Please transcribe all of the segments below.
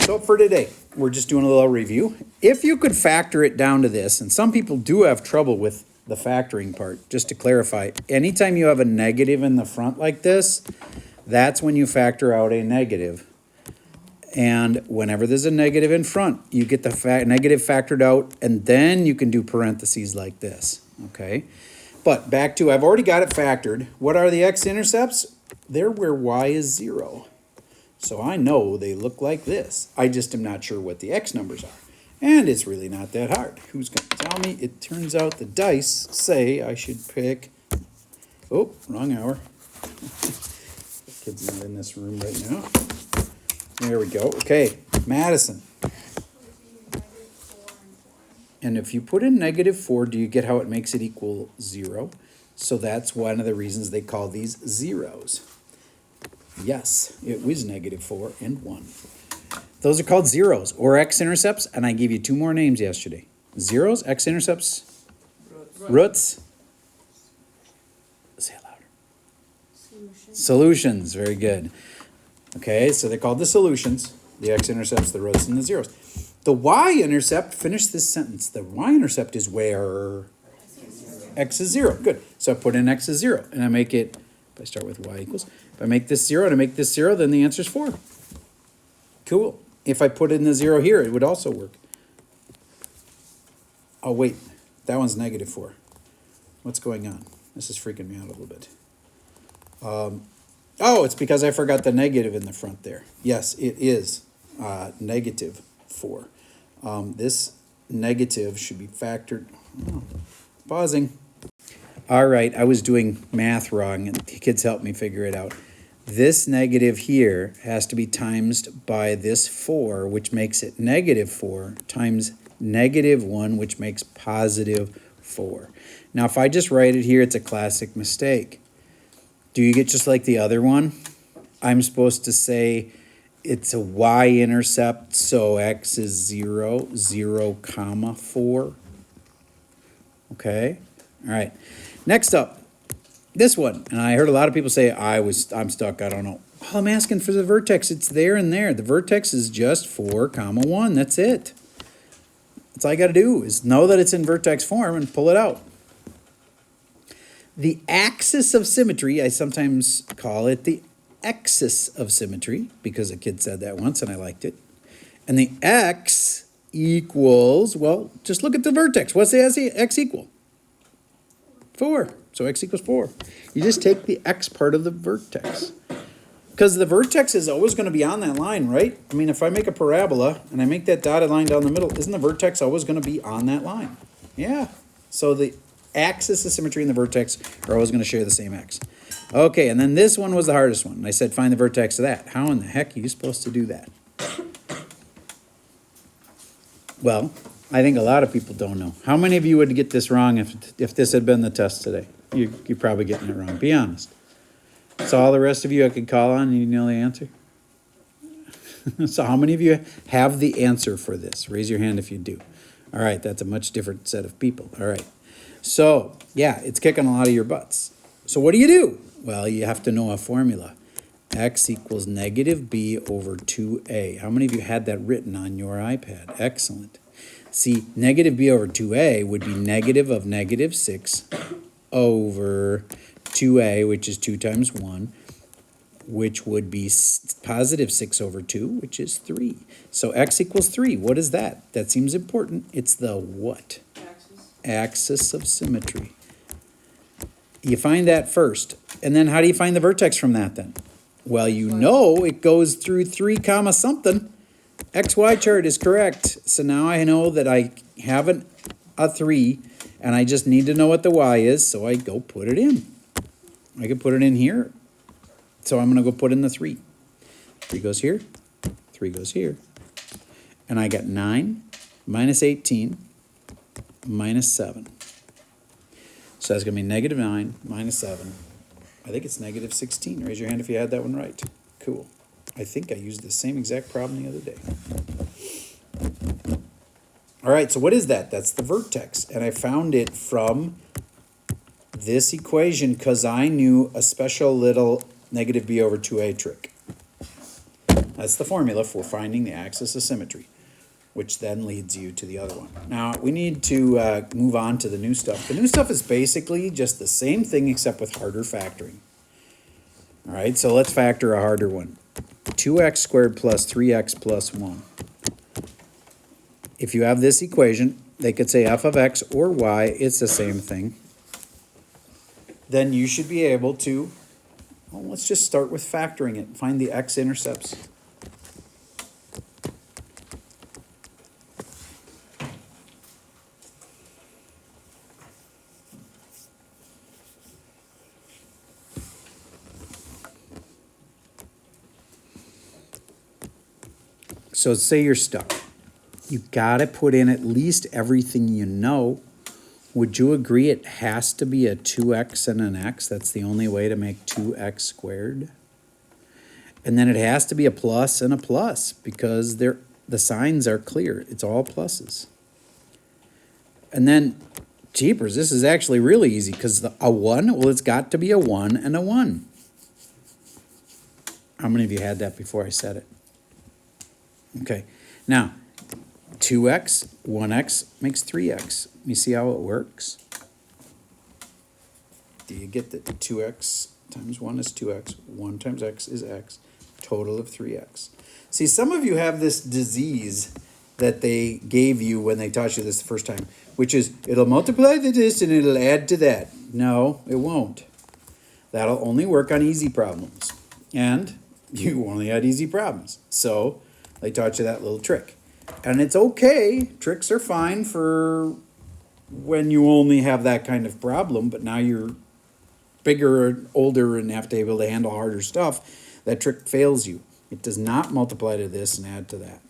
So for today, we're just doing a little review. If you could factor it down to this, and some people do have trouble with the factoring part, just to clarify, anytime you have a negative in the front like this, that's when you factor out a negative. And whenever there's a negative in front, you get the negative factored out, and then you can do parentheses like this, okay? But back to, I've already got it factored. What are the x-intercepts? They're where y is 0. So I know they look like this. I just am not sure what the x numbers are. And it's really not that hard. Who's going to tell me? It turns out the dice say I should pick... Oh, wrong hour. The kid's not in this room right now. There we go. Okay, Madison. And if you put in -4, do you get how it makes it equal 0? So that's one of the reasons they call these zeros. Yes, it was -4 and 1. Those are called zeros or x-intercepts, and I gave you 2 more names yesterday. Zeros, x-intercepts, roots. Say it louder. Solutions, very good. Okay, so they're called the solutions, the x-intercepts, the roots, and the zeros. The y-intercept, finish this sentence. The y-intercept is where x is 0. Good. So I put in x is 0, and I make it, if I start with y equals, if I make this 0 and I make this 0, then the answer is 4. Cool. If I put in the 0 here, it would also work. Oh, wait. That one's -4. What's going on? This is freaking me out a little bit. Oh, it's because I forgot the negative in the front there. Yes, it is -4. This negative should be factored. Oh, pausing. All right, I was doing math wrong, and the kids helped me figure it out. This negative here has to be times by this 4, which makes it -4, times -1, which makes +4. Now, if I just write it here, it's a classic mistake. Do you get just like the other one? I'm supposed to say it's a y-intercept, so x is 0, 0, 4. Okay? All right. Next up, this one. And I heard a lot of people say, I'm stuck, I don't know. Oh, I'm asking for the vertex. It's there and there. The vertex is just 4, 1. That's it. That's all I got to do is know that it's in vertex form and pull it out. The axis of symmetry, I sometimes call it the axis of symmetry, because a kid said that once and I liked it. And the x equals, well, just look at the vertex. What's the x equal? 4. So x equals 4. You just take the x part of the vertex. Because the vertex is always going to be on that line, right? I mean, if I make a parabola and I make that dotted line down the middle, isn't the vertex always going to be on that line? Yeah. So the axis of symmetry and the vertex are always going to share the same x. Okay, and then this one was the hardest one. I said find the vertex of that. How in the heck are you supposed to do that? Well, I think a lot of people don't know. How many of you would get this wrong if this had been the test today? You're probably getting it wrong. Be honest. So all the rest of you I could call on and you know the answer? So how many of you have the answer for this? Raise your hand if you do. All right, that's a much different set of people. All right. So, yeah, it's kicking a lot of your butts. So what do? Well, you have to know a formula. X equals -b over 2a. How many of you had that written on your iPad? Excellent. See, -b over 2a would be negative of -6 over 2a, which is 2 times 1, which would be positive 6 over 2, which is 3. So x equals 3. What is that? That seems important. It's the what? Axis of symmetry. You find that first. And then how do you find the vertex from that then? Well, you know it goes through 3 comma something. XY chart is correct. So now I know that I have a 3 and I just need to know what the y is, so I go put it in. I can put it in here. So I'm going to go put in the 3. 3 goes here. 3 goes here. And I got 9 minus 18 minus 7. So that's going to be -9 minus 7. I think it's -16. Raise your hand if you had that one right. Cool. I think I used the same exact problem the other day. All right, so what is that? That's the vertex. And I found it from this equation because I knew a special little -b over 2a trick. That's the formula for finding the axis of symmetry, which then leads you to the other one. Now, we need to move on to the new stuff. The new stuff is basically just the same thing except with harder factoring. All right, so let's factor a harder one. 2x squared plus 3x plus 1. If you have this equation, they could say f of x or y, it's the same thing. Then you should be able to, well, let's just start with factoring it. Find the x-intercepts. So say you're stuck. You gotta put in at least everything you know. Would you agree it has to be a 2x and an x? That's the only way to make 2x squared. And then it has to be a plus and a plus because the signs are clear. It's all pluses. And then, jeepers, this is actually really easy because a 1, well, it's got to be a 1 and a 1. How many of you had that before I said it? Okay, now 2x, 1x makes 3x. You see how it works? Do you get that 2x times 1 is 2x, 1 times x is x, total of 3x. See, some of you have this disease that they gave you when they taught you this the first time, which is it'll multiply to this and it'll add to that. No, it won't. That'll only work on easy problems. And you only had easy problems. So they taught you that little trick. And it's okay. Tricks are fine for when you only have that kind of problem, but now you're bigger and older and have to be able to handle harder stuff. That trick fails you. It does not multiply to this and add to that.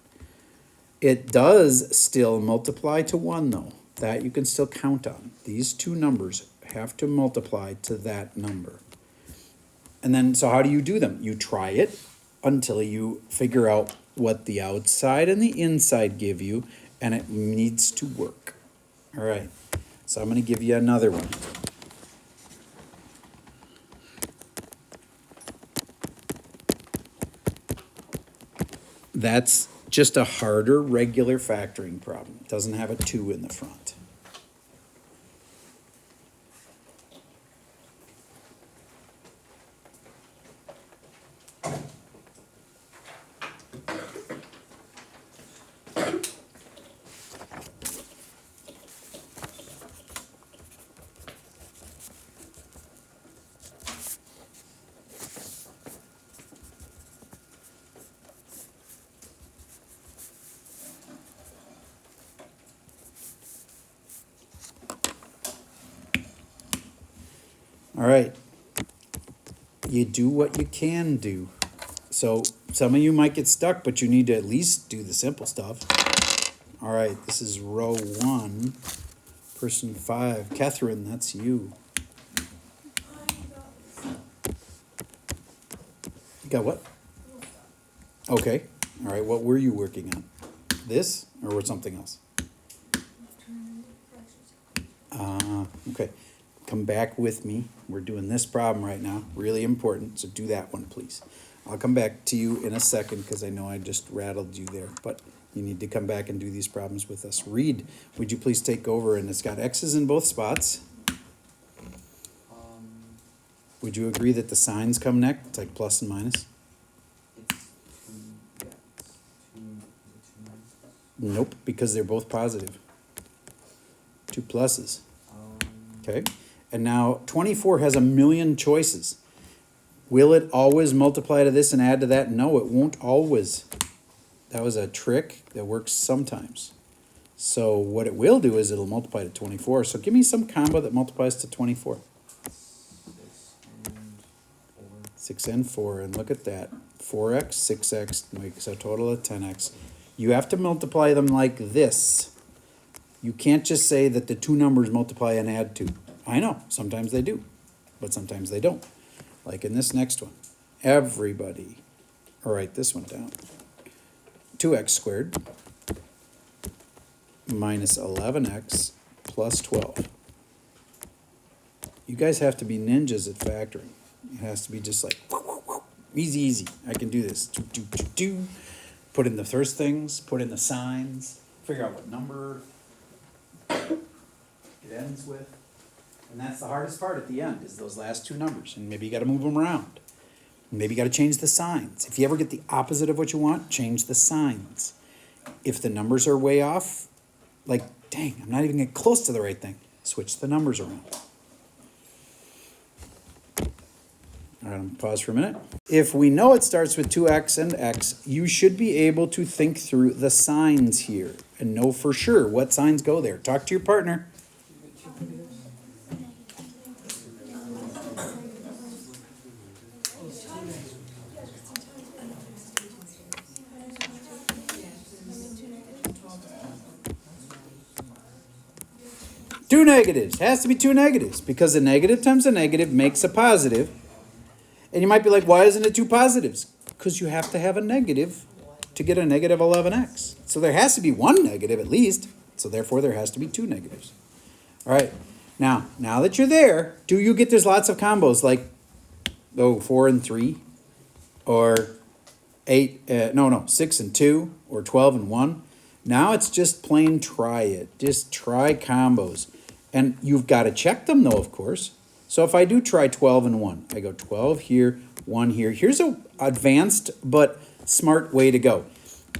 It does still multiply to 1, though. That you can still count on. These two numbers have to multiply to that number. And then, so how do you do them? You try it until you figure out what the outside and the inside give you, and it needs to work. All right, so I'm going to give you another one. That's just a harder regular factoring problem. It doesn't have a 2 in the front. All right, you do what you can do. So some of you might get stuck, but you need to at least do the simple stuff. All right, this is row 1, person 5. Catherine, that's you. You got what? Okay, all right, what were you working on? This or something else? Okay. Come back with me. We're doing this problem right now. Really important, so do that one, please. I'll come back to you in a second because I know I just rattled you there, but you need to come back and do these problems with us. Reed, would you please take over? And it's got X's in both spots. Would you agree that the signs come next? It's like plus and minus? Nope, because they're both positive. 2 pluses. Okay. And now 24 has a million choices. Will it always multiply to this and add to that? No, it won't always. That was a trick that works sometimes. So what it will do is it'll multiply to 24. So give me some combo that multiplies to 24. 6 and 4. And look at that. 4x, 6x makes a total of 10x. You have to multiply them like this. You can't just say that the two numbers multiply and add to. I know, sometimes they do, but sometimes they don't. Like in this next one. Everybody, I'll write this one down. 2x squared minus 11x plus 12. You guys have to be ninjas at factoring. It has to be just like, Easy, easy. I can do this. Do. Put in the first things, put in the signs, figure out what number it ends with. And that's the hardest part at the end, is those last two numbers. And maybe you got to move them around. Maybe you got to change the signs. If you ever get the opposite of what you want, change the signs. If the numbers are way off, like, dang, I'm not even getting close to the right thing, switch the numbers around. All right, I'm gonna pause for a minute. If we know it starts with 2x and x, you should be able to think through the signs here and know for sure what signs go there. Talk to your partner. Two negatives. Has to be two negatives because a negative times a negative makes a positive. And you might be like, why isn't it two positives? Because you have to have a negative to get a negative 11x. So there has to be one negative at least. So therefore there has to be two negatives. All right. Now that you're there, do you get there's lots of combos like 4 and 3 or 6 and 2 or 12 and 1. Now it's just plain try it. Just try combos. And you've got to check them though, of course. So if I do try 12 and 1, I go 12 here, 1 here. Here's a advanced but smart way to go.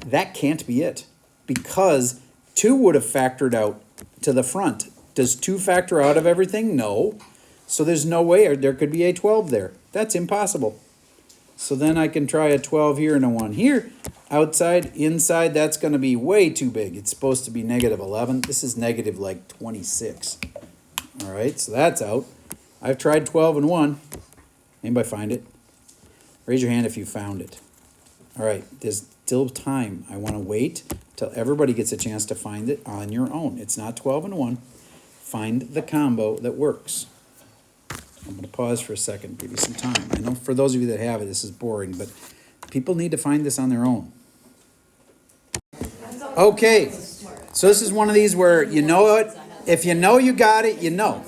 That can't be it because 2 would have factored out to the front. Does 2 factor out of everything? No. So there's no way there could be a 12 there. That's impossible. So then I can try a 12 here and a 1 here. Outside, inside, that's going to be way too big. It's supposed to be negative 11. This is negative like 26. All right, so that's out. I've tried 12 and 1. Anybody find it? Raise your hand if you found it. All right, there's still time. I want to wait till everybody gets a chance to find it on your own. It's not 12 and 1. Find the combo that works. I'm going to pause for a second, give you some time. I know for those of you that have it, this is boring, but people need to find this on their own. Okay, so this is one of these where you know it. If you know you got it, you know.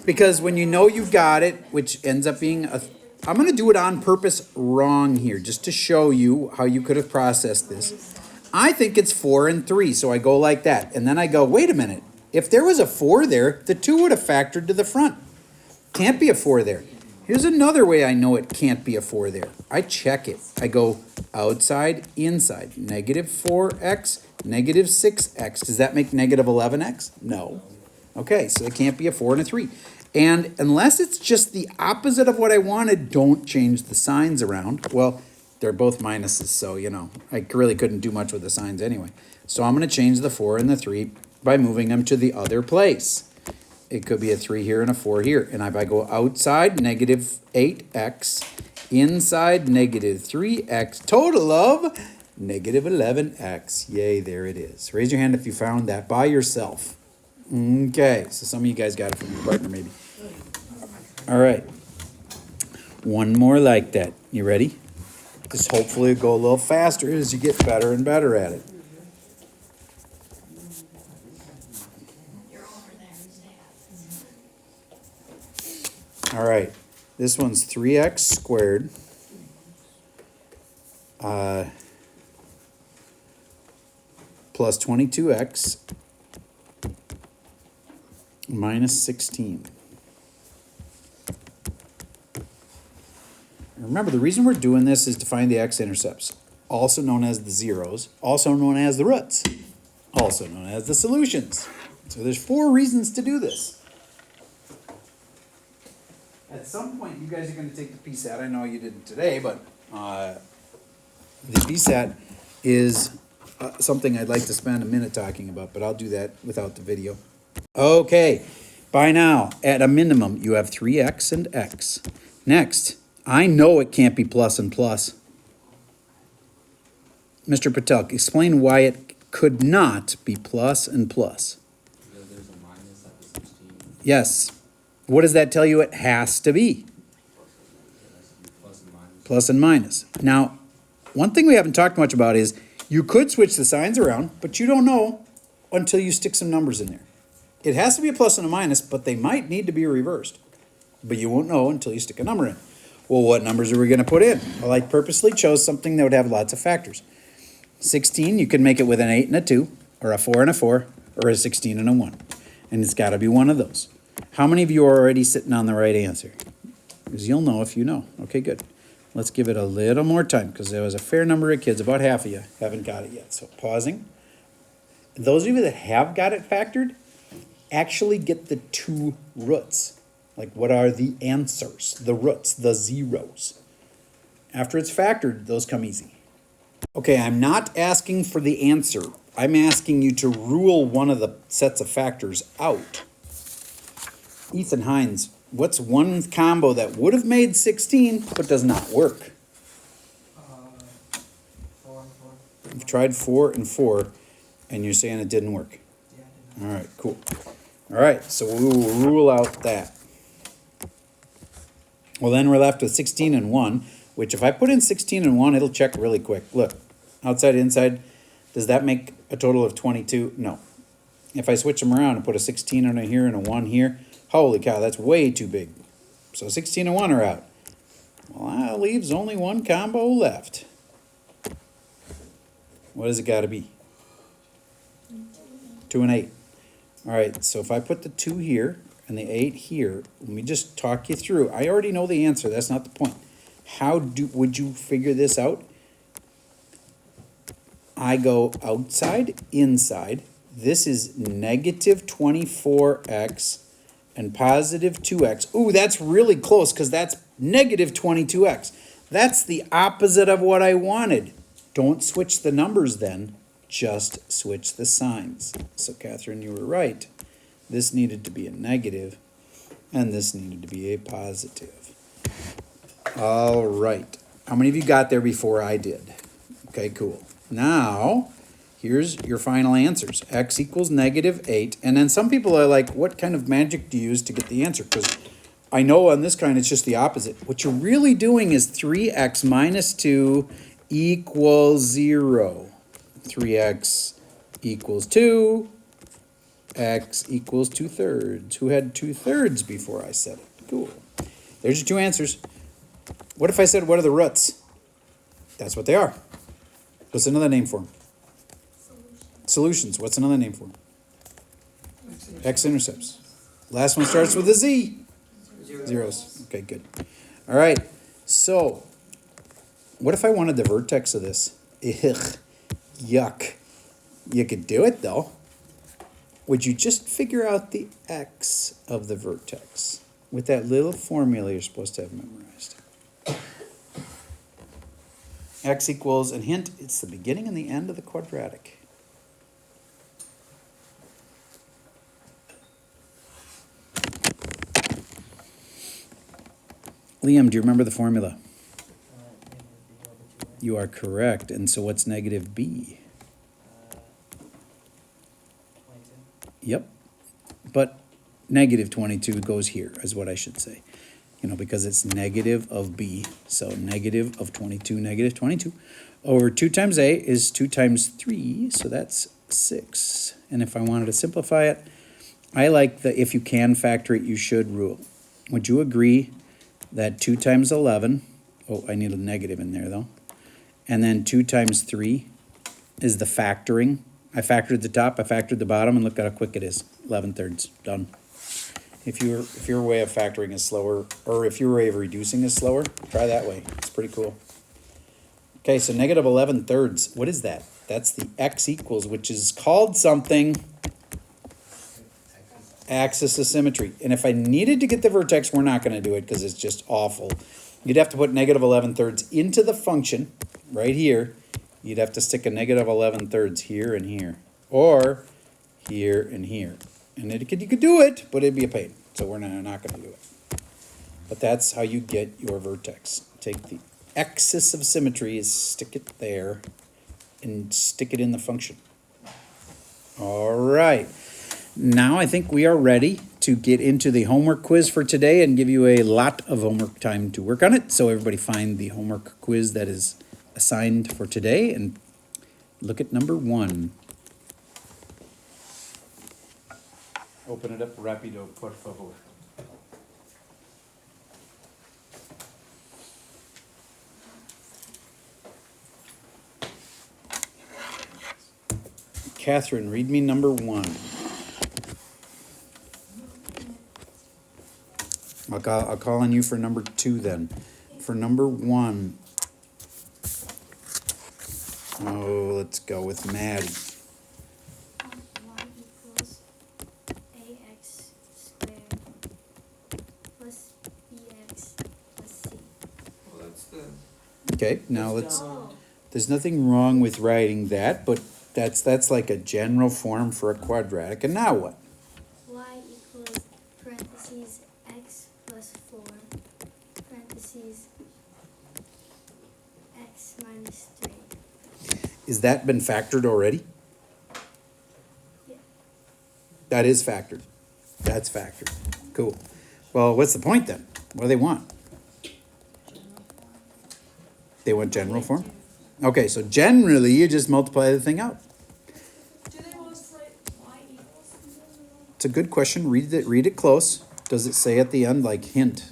Because when you know you've got it, which ends up being I'm going to do it on purpose wrong here, just to show you how you could have processed this. I think it's 4 and 3, so I go like that. And then I go, wait a minute. If there was a 4 there, the 2 would have factored to the front. Can't be a 4 there. Here's another way I know it can't be a 4 there. I check it. I go outside, inside. Negative 4x, negative 6x. Does that make negative 11x? No. Okay, so it can't be a 4 and a 3. And unless it's just the opposite of what I wanted, don't change the signs around. Well, they're both minuses, so, you know, I really couldn't do much with the signs anyway. So I'm going to change the 4 and the 3 by moving them to the other place. It could be a 3 here and a 4 here. And if I go outside, negative 8x, inside, negative 3x, total of negative 11x. Yay, there it is. Raise your hand if you found that by yourself. Okay, so some of you guys got it from your partner maybe. All right. One more like that. You ready? Just hopefully it'll go a little faster as you get better and better at it. All right. This one's 3x squared. Plus 22x minus 16. Remember, the reason we're doing this is to find the x-intercepts, also known as the zeros, also known as the roots, also known as the solutions. So there's 4 reasons to do this. At some point, you guys are going to take the PSAT. I know you didn't today, but the PSAT is something I'd like to spend a minute talking about, but I'll do that without the video. Okay, by now, at a minimum, you have 3x and x. Next, I know it can't be plus and plus. Mr. Patel, explain why it could not be plus and plus. Because there's a minus at the 16. Yes. What does that tell you it has to be? Plus and minus. Plus and minus. Now, one thing we haven't talked much about is you could switch the signs around, but you don't know until you stick some numbers in there. It has to be a plus and a minus, but they might need to be reversed. But you won't know until you stick a number in. Well, what numbers are we gonna put in? Well, I purposely chose something that would have lots of factors. 16, you can make it with an 8 and a 2, or a 4 and a 4, or a 16 and a 1. And it's gotta be one of those. How many of you are already sitting on the right answer? Because you'll know if you know. Okay, good. Let's give it a little more time, because there was a fair number of kids, about half of you, haven't got it yet. So pausing. Those of you that have got it factored, actually get the 2 roots. Like, what are the answers? The roots, the zeros. After it's factored, those come easy. Okay, I'm not asking for the answer. I'm asking you to rule one of the sets of factors out. Ethan Hines, what's one combo that would have made 16 but does not work? 4 and 4. You've tried 4 and 4, and you're saying it didn't work. Yeah, I did not. All right, cool. All right, so we will rule out that. Well, then we're left with 16 and 1, which if I put in 16 and 1, it'll check really quick. Look, outside, inside, does that make a total of 22? No. If I switch them around and put a 16 on here and a 1 here, holy cow, that's way too big. So 16 and 1 are out. Well, that leaves only one combo left. What does it got to be? 2 and 8. All right, so if I put the 2 here and the 8 here, let me just talk you through. I already know the answer. That's not the point. How would you figure this out? I go outside, inside. This is negative 24x and positive 2x. Ooh, that's really close because that's negative 22x. That's the opposite of what I wanted. Don't switch the numbers then. Just switch the signs. So, Catherine, you were right. This needed to be a negative, and this needed to be a positive. All right. How many of you got there before I did? Okay, cool. Now, here's your final answers. X equals negative 8. And then some people are like, what kind of magic do you use to get the answer? Because I know on this kind it's just the opposite. What you're really doing is 3x minus 2 equals 0. 3x equals 2. X equals 2/3. Who had 2/3 before I said it? Cool. There's your 2 answers. What if I said, what are the roots? That's what they are. What's another name for them? Solutions. What's another name for them? X-intercepts. Last one starts with a Z. Zeros. Okay, good. All right. So, what if I wanted the vertex of this? Ugh. Yuck. You could do it, though. Would you just figure out the X of the vertex with that little formula you're supposed to have memorized? X equals, and hint, it's the beginning and the end of the quadratic. Liam, do you remember the formula? You are correct. And so what's negative b? 22. Yep. But negative 22 goes here, is what I should say. You know, because it's negative of b. So negative of 22, negative 22. Over 2 times a is 2 times 3, so that's 6. And if I wanted to simplify it, I like the if you can factor it, you should rule. Would you agree that 2 times 11, oh, I need a negative in there though, and then 2 times 3 is the factoring. I factored the top, I factored the bottom, and look how quick it is. 11/3, done. If your way of factoring is slower, or if your way of reducing is slower, try that way. It's pretty cool. Okay, so negative 11/3, what is that? That's the x equals, which is called something, axis of symmetry. And if I needed to get the vertex, we're not going to do it because it's just awful. You'd have to put negative 11/3 into the function right here. You'd have to stick a negative 11/3 here and here, or here and here. And you could do it, but it'd be a pain. So we're not going to do it. But that's how you get your vertex. Take the axis of symmetry, stick it there, and stick it in the function. All right. Now I think we are ready to get into the homework quiz for today and give you a lot of homework time to work on it. So everybody find the homework quiz that is assigned for today and look at number 1. Open it up rapido, por favor. Catherine, read me number 1. I'll call on you for number 2 then. For number 1, oh, let's go with Maddie. Y equals ax squared plus bx plus c. Well, that's the. Okay, now that's let's. down Oh, on- There's nothing wrong with writing that, but that's like a general form for a quadratic. And now what? y equals parentheses x plus 4 parentheses x minus 3. Is that been factored already? Yeah. That is factored. That's factored. Cool. Well, what's the point then? What do they want? They want general form? Okay, so generally you just multiply the thing out. Do they want us to write y equals? It's a good question. Read it close. Does it say at the end like hint?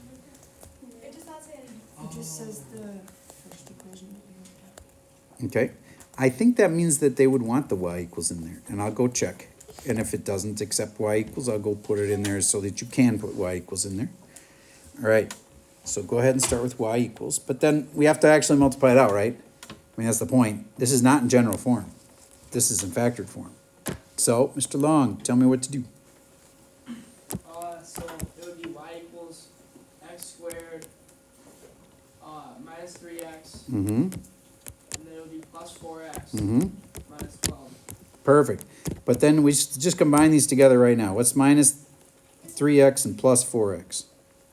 It does not say anything. It just says the first equation that we looked at. Okay. I think that means that they would want the y equals in there, and I'll go check. And if it doesn't accept y equals, I'll go put it in there so that you can put y equals in there. All right. So go ahead and start with y equals, but then we have to actually multiply it out, right? I mean, that's the point. This is not in general form. This is in factored form. So, Mr. Long, tell me what to do. So it would be y equals x squared minus 3x, Mm-hmm. and then it would be plus 4x Mm-hmm. minus 12. Perfect. But then we just combine these together right now. What's minus 3x and plus 4x?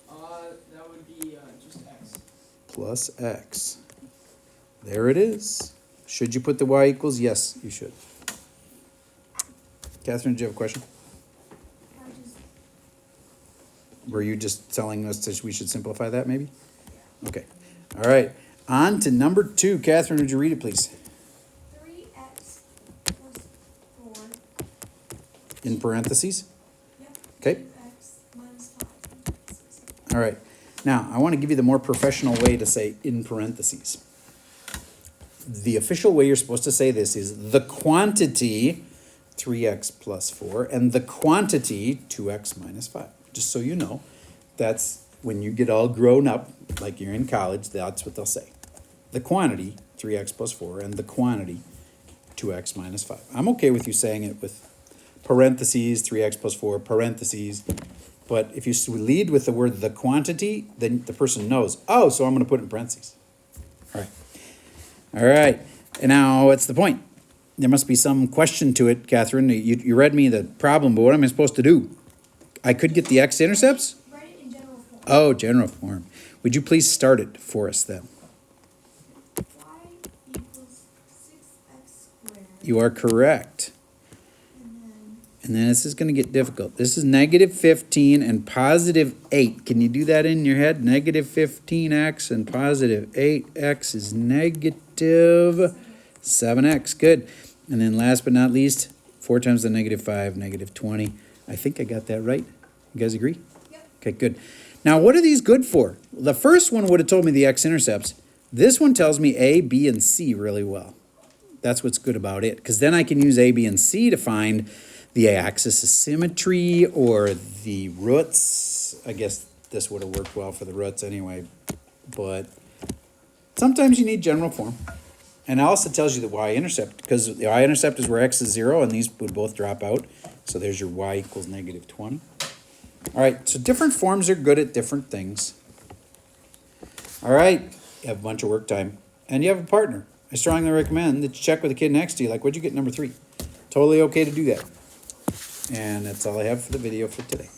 That would be just x. Plus x. There it is. Should you put the y equals? Yes, you should. Catherine, did you have a question? I just Were you just telling us that we should simplify that maybe? Okay. All right. On to number 2. Catherine, would you read it, please? 3x plus 4. In parentheses? Yep. Okay. 2x minus 5. All right. Now, I want to give you the more professional way to say in parentheses. The official way you're supposed to say this is the quantity 3x plus 4 and the quantity 2x minus 5. Just so you know, that's when you get all grown up, like you're in college, that's what they'll say. The quantity 3x plus 4 and the quantity 2x minus 5. I'm okay with you saying it with parentheses, 3x plus 4, parentheses. But if you lead with the word the quantity, then the person knows, oh, so I'm going to put it in parentheses. All right. All right. And now what's the point? There must be some question to it, Catherine. You read me the problem, but what am I supposed to do? I could get the x-intercepts? Write it in general form. Oh, general form. Would you please start it for us then? Y equals 6x squared. You are correct. And then And then this is going to get difficult. This is negative 15 and positive 8. Can you do that in your head? Negative 15x and positive 8x is negative 7x. Good. And then last but not least, 4 times the negative 5, negative 20. I think I got that right. You guys agree? Yep. Okay, good. Now, what are these good for? The first one would have told me the x-intercepts. This one tells me A, B, and C really well. That's what's good about it, because then I can use A, B, and C to find the axis of symmetry or the roots. I guess this would have worked well for the roots anyway, but sometimes you need general form. And it also tells you the y-intercept, because the y-intercept is where x is 0, and these would both drop out. So there's your y equals negative 20. All right, so different forms are good at different things. All right, you have a bunch of work time, and you have a partner. I strongly recommend that you check with the kid next to you, like, what'd you get number 3? Totally okay to do that. And that's all I have for the video for today.